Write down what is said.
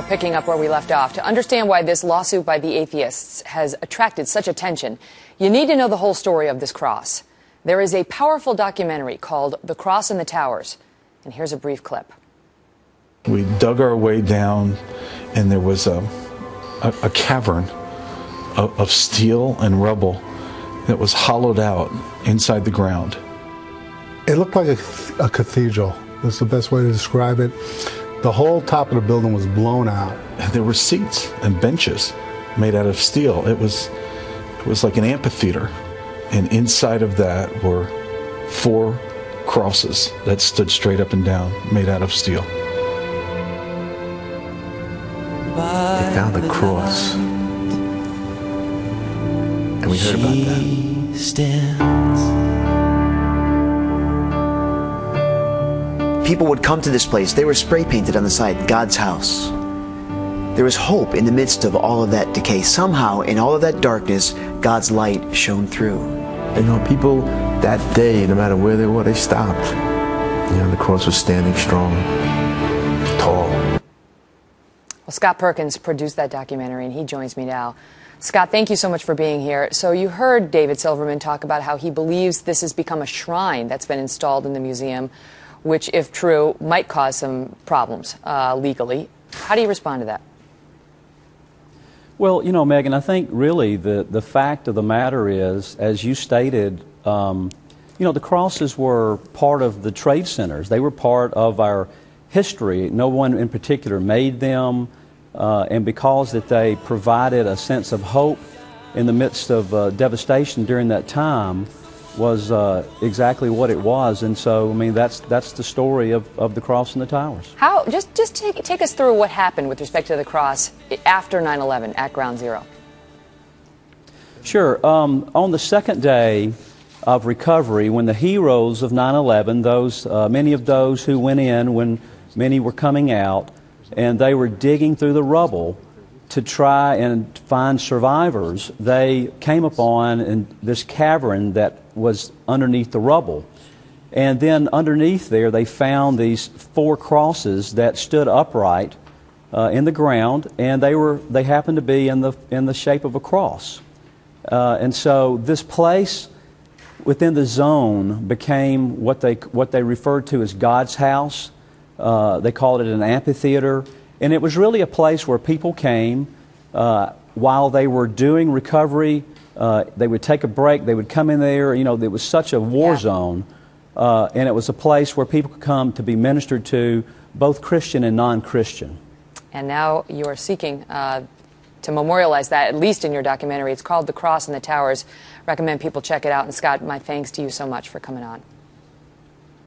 Well, picking up where we left off, to understand why this lawsuit by the atheists has attracted such attention, you need to know the whole story of this cross. There is a powerful documentary called The Cross and the Towers, and here's a brief clip. We dug our way down, and there was a cavern of steel and rubble that was hollowed out inside the ground. It looked like a cathedral. That's the best way to describe it. The whole top of the building was blown out. And there were seats and benches made out of steel. It was like an amphitheater. And inside of that were 4 crosses that stood straight up and down, made out of steel. They found the cross. And we heard about that. People would come to this place. They were spray painted on the side, God's house. There was hope in the midst of all of that decay. Somehow, in all of that darkness, God's light shone through. You know, people that day, no matter where they were, they stopped. You know, the cross was standing strong, tall. Well, Scott Perkins produced that documentary, and he joins me now. Scott, thank you so much for being here. So you heard David Silverman talk about how he believes this has become a shrine that's been installed in the museum, which, if true, might cause some problems legally. How do you respond to that? Well, you know, Megan, I think really the fact of the matter is, as you stated, you know, the crosses were part of the trade centers. They were part of our history. No one in particular made them, and because that they provided a sense of hope in the midst of devastation during that time, was exactly what it was. And so, I mean, that's the story of the cross and the towers. How, just take us through what happened with respect to the cross after 9/11 at Ground Zero. Sure. On the second day of recovery, when the heroes of 9/11, those many of those who went in when many were coming out, and they were digging through the rubble to try and find survivors, they came upon this cavern that was underneath the rubble. And then underneath there, they found these 4 crosses that stood upright in the ground, and they happened to be in the shape of a cross. And so this place within the zone became what they referred to as God's house. They called it an amphitheater. And it was really a place where people came while they were doing recovery. They would take a break. They would come in there. You know, it was such a war zone. And it was a place where people could come to be ministered to, both Christian and non-Christian. And now you are seeking to memorialize that, at least in your documentary. It's called The Cross and the Towers. Recommend people check it out. And Scott, my thanks to you so much for coming on.